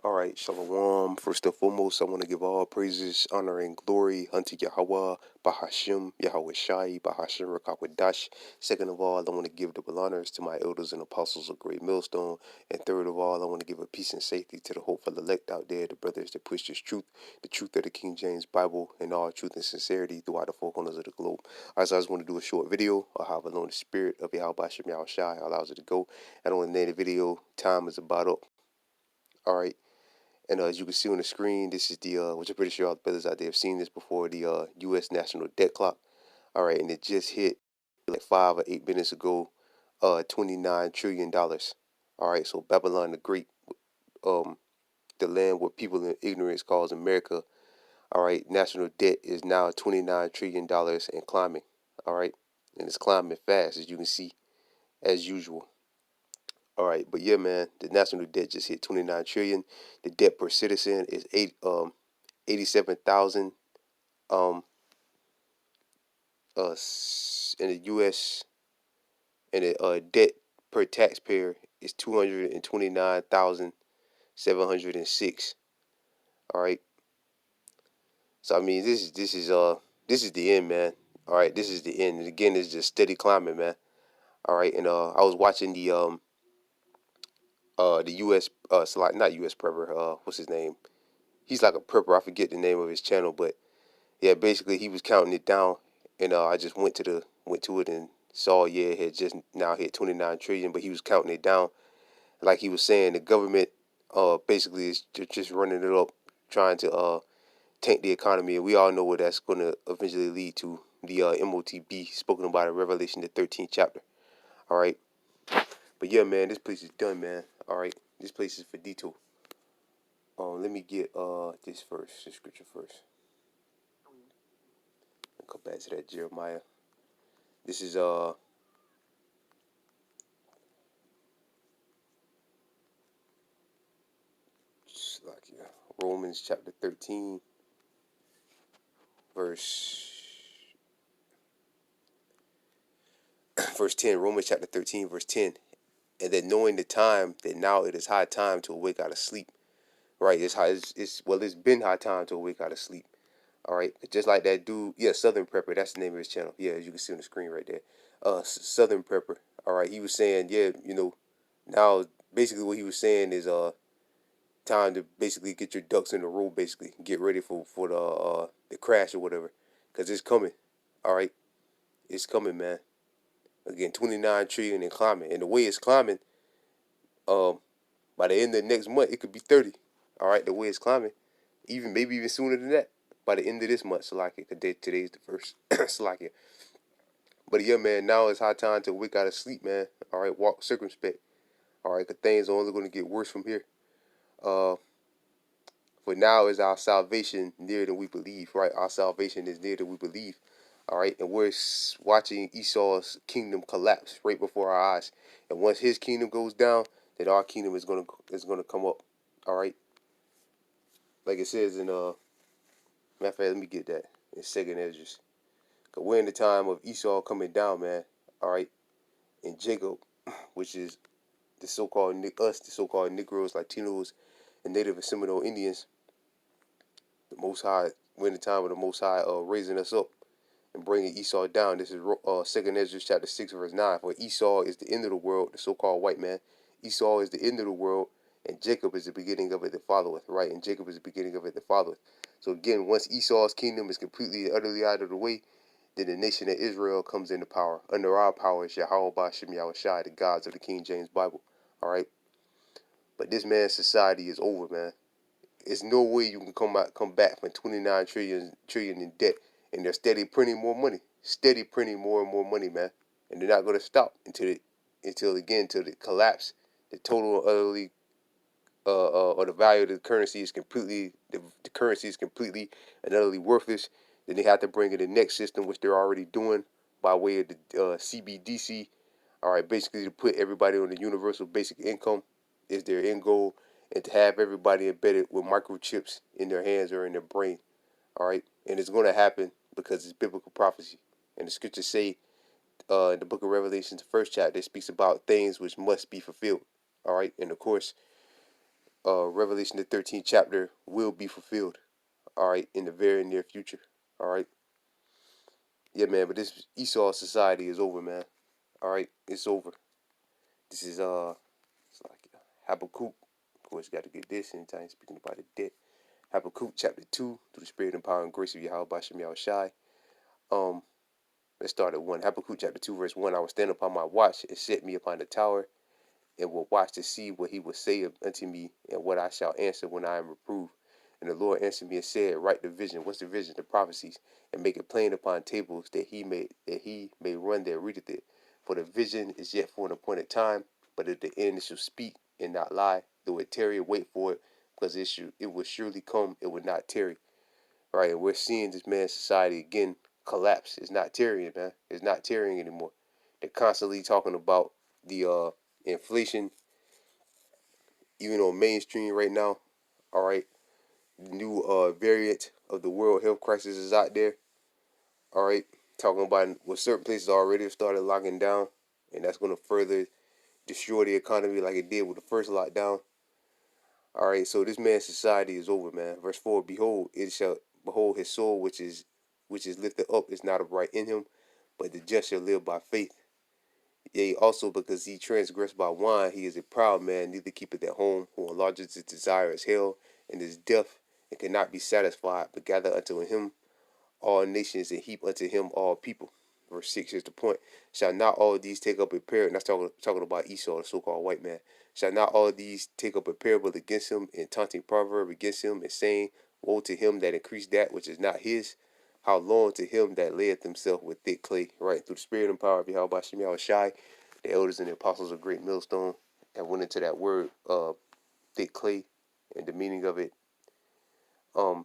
All right, Shalom. First and foremost, I want to give all praises, honor, and glory unto Yahweh, Bahashim, Yahweh Shai, Bahashim, Rakakwadash. Second of all, I want to give double honors to my elders and apostles of Great Millstone. And third of all, I want to give a peace and safety to the hopeful elect out there, the brothers that push this truth, the truth of the King James Bible, and all truth and sincerity throughout the four corners of the globe. All right, so I just want to do a short video of how alone the spirit of Yahweh Bahashim, Yahweh Shai allows it to go. I don't want to name the video. Time is about up. All right. And as you can see on the screen, this is the, which I'm pretty sure all the brothers out there have seen this before, the U.S. national debt clock. All right, and it just hit like 5 or 8 minutes ago, $29 trillion. All right, so Babylon the Great, the land where people in ignorance calls America. All right, national debt is now $29 trillion and climbing. All right, and it's climbing fast, as you can see, as usual. All right, but yeah, man, the national debt just hit 29 trillion. The debt per citizen is 87,000 um in the U.S. and the debt per taxpayer is 229,706. All right, so I mean this is the end, man. All right, this is the end, and again, it's just steady climbing, man. All right, and I was watching the U.S. Like not U.S. prepper, what's his name? He's like a prepper. I forget the name of his channel, but yeah, basically he was counting it down, and I just went to it and saw, yeah, it had just now hit 29 trillion, but he was counting it down. Like he was saying, the government basically is just running it up, trying to tank the economy, and we all know what that's going to eventually lead to. The MOTB spoken about in Revelation the 13th chapter. All right, but yeah, man, this place is done, man. All right, this place is for detour. Let me get this scripture first. I'll come back to that Jeremiah. This is Romans chapter 13, verse verse 10. Romans chapter 13, verse 10. And that knowing the time, that now it is high time to awake out of sleep. Right, it's been high time to awake out of sleep. All right, just like that dude, yeah, Southern Prepper. That's the name of his channel. Yeah, as you can see on the screen right there. Southern Prepper. All right, he was saying, yeah, now basically what he was saying is time to basically get your ducks in a row, basically get ready for the crash or whatever, because it's coming. All right, it's coming, man. Again, 29 trillion and climbing, and the way it's climbing, um, by the end of next month it could be 30. All right, the way it's climbing, maybe even sooner than that. By the end of this month, Salakia, because today's the first, Salakia. But yeah, man, now it's high time to wake out of sleep, man. All right, walk circumspect. All right, because things are only going to get worse from here. Uh, For now is our salvation nearer than we believe, right? Our salvation is nearer than we believe, all right? And we're watching Esau's kingdom collapse right before our eyes. And once his kingdom goes down, then our kingdom is gonna come up, all right? Like it says in matter of fact, let me get that in Second Ezra. Cause we're in the time of Esau coming down, man. All right, and Jacob, which is the so-called Negroes, Latinos, and Native and Seminole Indians. The Most High, we're in the time of the Most High raising us up and bringing Esau down. This is 2nd Ezra chapter 6 verse 9. For Esau is the end of the world, the so-called white man. Esau is the end of the world, and Jacob is the beginning of it that followeth, right? And Jacob is the beginning of it that followeth. So again, once Esau's kingdom is completely and utterly out of the way, then the nation of Israel comes into power. Under our power is Yahweh Bashem Yahushai, the gods of the King James Bible. All right? But this man's society is over, man. There's no way you can come back from 29 trillion in debt, and they're steady printing more money, steady printing more and more money, man. And they're not going to stop until the collapse, the total utterly or the value of the currency is completely the currency is completely and utterly worthless. Then they have to bring in the next system, which they're already doing by way of the CBDC. All right, basically to put everybody on the universal basic income is their end goal, and to have everybody embedded with microchips in their hands or in their brain. All right, and it's going to happen because it's biblical prophecy, and the scriptures say in the book of Revelation, the first chapter, it speaks about things which must be fulfilled. All right, and of course, Revelation the 13th chapter will be fulfilled. All right, in the very near future. All right. Yeah, man. But this Esau society is over, man. All right, it's over. This is it's like Habakkuk. Of course, you got to get this anytime speaking about the debt. Habakkuk chapter 2, through the spirit and power and grace of Yahweh Bashem Yahushai. Um, let's start at 1. Habakkuk chapter 2, verse 1. I will stand upon my watch and set me upon the tower, and will watch to see what he will say unto me, and what I shall answer when I am reproved. And the Lord answered me and said, write the vision. What's the vision? The prophecies, and make it plain upon tables, that he may run that readeth it. For the vision is yet for an appointed time, but at the end it shall speak and not lie. Though it tarry, wait for it, because it will surely come, it will not tarry. Right, and we're seeing this man's society again collapse. It's not tarrying, man. It's not tarrying anymore. They're constantly talking about the inflation, even on mainstream right now. All right, the new variant of the world health crisis is out there. All right, talking about what certain places already have started locking down, and that's going to further destroy the economy like it did with the first lockdown. All right, so this man's society is over, man. Verse 4: Behold, it shall behold his soul, which is lifted up, is not upright in him, but the just shall live by faith. Yea, also because he transgressed by wine, he is a proud man, neither keepeth at home, who enlarges his desire as hell, and is deaf, and cannot be satisfied, but gather unto him all nations, and heap unto him all people. Verse 6 is the point. Shall not all these take up a parable? And that's talking about Esau, the so-called white man. Shall not all these take up a parable against him, and taunting proverb against him, and saying, woe to him that increased that which is not his? How long to him that layeth himself with thick clay? Right, through the spirit and power of Yahweh Bashem Yahushai, the elders and the apostles of Great Millstone, and went into that word, thick clay, and the meaning of it,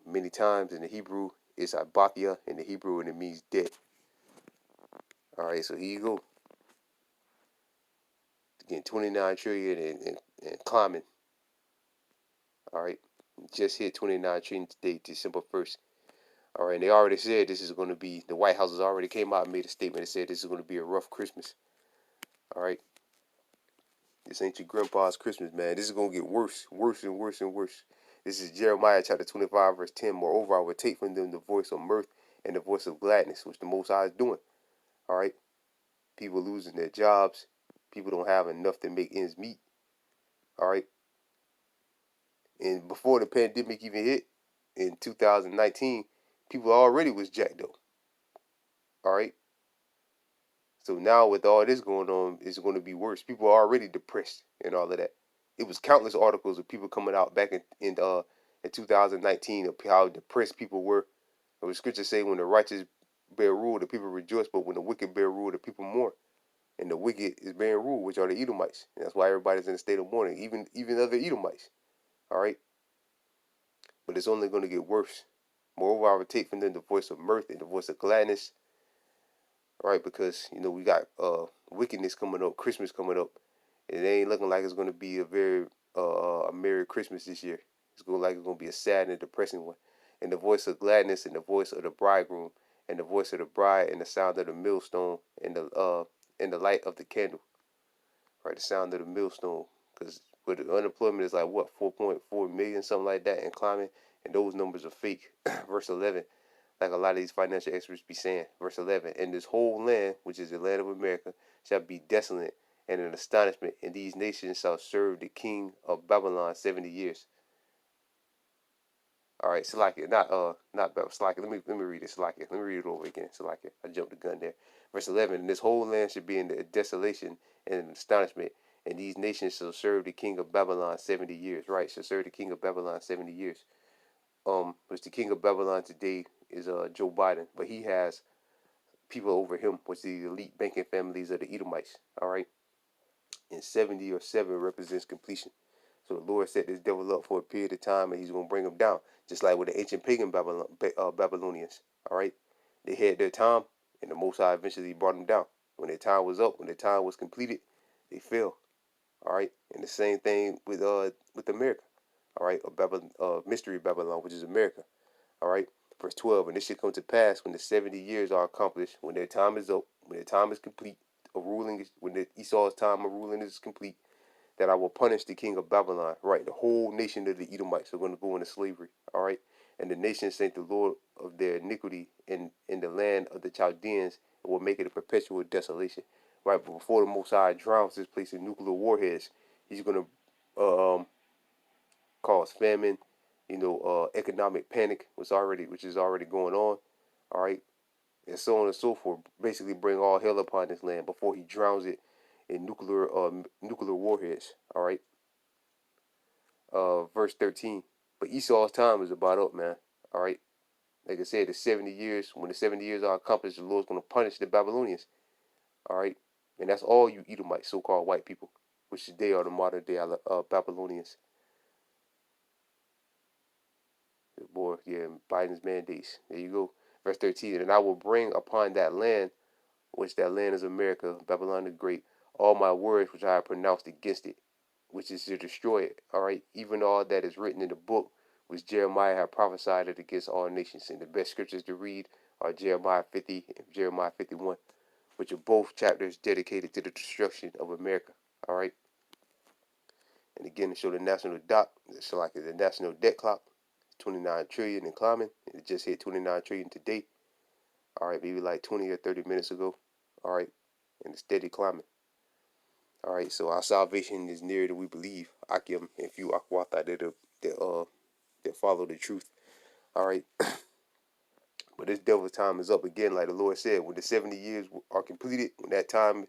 many times in the Hebrew is abathia in the Hebrew, and it means debt. All right, so here you go. Again, 29 trillion and climbing. All right, just hit 29 trillion today, December 1st. All right, and they already said this is going to be, the White House has already came out and made a statement that said this is going to be a rough Christmas. All right, this ain't your grandpa's Christmas, man. This is going to get worse, worse and worse and worse. This is Jeremiah chapter 25, verse 10. Moreover, I will take from them the voice of mirth and the voice of gladness, which the Most High is doing. All right, people losing their jobs. People don't have enough to make ends meet. All right, and before the pandemic even hit in 2019, people already was jacked up. All right, so now with all this going on, it's going to be worse. People are already depressed and all of that. It was countless articles of people coming out back in 2019 of how depressed people were. The scriptures say, when the righteous bear rule, the people rejoice, but when the wicked bear rule, the people mourn. And the wicked is bearing rule, which are the Edomites. And that's why everybody's in a state of mourning, even other Edomites. All right, but it's only going to get worse. Moreover, I will take from them the voice of mirth and the voice of gladness. Right, because we got wickedness coming up, Christmas coming up, and it ain't looking like it's going to be a very a merry Christmas this year. It's going to be a sad and depressing one. And the voice of gladness and the voice of the bridegroom and the voice of the bride and the sound of the millstone and the light of the candle. Right, the sound of the millstone, because with the unemployment is like what 4.4 million, something like that, and climbing, and those numbers are fake. Verse 11, like a lot of these financial experts be saying. Verse 11, and this whole land, which is the land of America, shall be desolate and an astonishment, and these nations shall serve the king of Babylon 70 years. All right, Salakia, not Salakia. Let me read it, Salakia. Let me read it over again, Salakia. I jumped the gun there. Verse 11, and this whole land should be in the desolation and astonishment, and these nations shall serve the king of Babylon 70 years. Right, shall serve the king of Babylon 70 years. Which the king of Babylon today is Joe Biden, but he has people over him, which the elite banking families of the Edomites. All right, and 70 or 7 represents completion. So the Lord set this devil up for a period of time, and He's gonna bring him down, just like with the ancient pagan Babylonians. All right, they had their time, and the Most High eventually brought them down. When their time was up, when their time was completed, they fell. All right, and the same thing with America. All right, mystery Babylon, which is America. All right, verse 12, and this shall come to pass when the 70 years are accomplished, when their time is up, when their time is complete, when the Esau's time of ruling is complete, that I will punish the king of Babylon. Right, the whole nation of the Edomites are going to go into slavery. All right, and the nations thank the Lord of their iniquity in the land of the Chaldeans, and will make it a perpetual desolation. Right, but before the Most High drowns this place in nuclear warheads, he's going to cause famine, economic panic, which is already going on. All right, and so on and so forth. Basically, bring all hell upon this land before he drowns it in nuclear warheads. All right. Verse 13. But Esau's time is about up, man. All right. Like I said, the 70 years. When the 70 years are accomplished, the Lord's going to punish the Babylonians. All right. And that's all you Edomites, so-called white people, which they are the modern day Babylonians. Boy, yeah, Biden's mandates. There you go. Verse 13. And I will bring upon that land, which that land is America, Babylon the Great, all my words which I have pronounced against it, which is to destroy it. All right, even all that is written in the book, which Jeremiah had prophesied it against all nations. And the best scriptures to read are Jeremiah 50 and Jeremiah 51, which are both chapters dedicated to the destruction of America. All right, and again to show the national the national debt clock, 29 trillion and climbing. It just hit 29 trillion today. All right, maybe like 20 or 30 minutes ago. All right, and it's steady climbing. All right, so our salvation is nearer than we believe. Akim and few Akwatha that follow the truth. All right, but this devil's time is up again, like the Lord said. When the 70 years are completed, when that time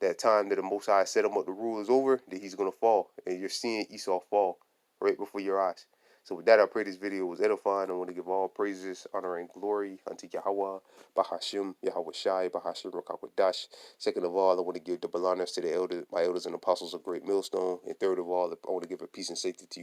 that the Most High set him up to rule is over, then he's gonna fall, and you're seeing Esau fall right before your eyes. So with that, I pray this video was edifying. I want to give all praises, honor, and glory unto Yahweh, Bahashim, Yahweh Shai, Bahashim Rakakwadash. Second of all, I want to give double honors to my elders and apostles of Great Millstone. And third of all, I want to give a peace and safety to you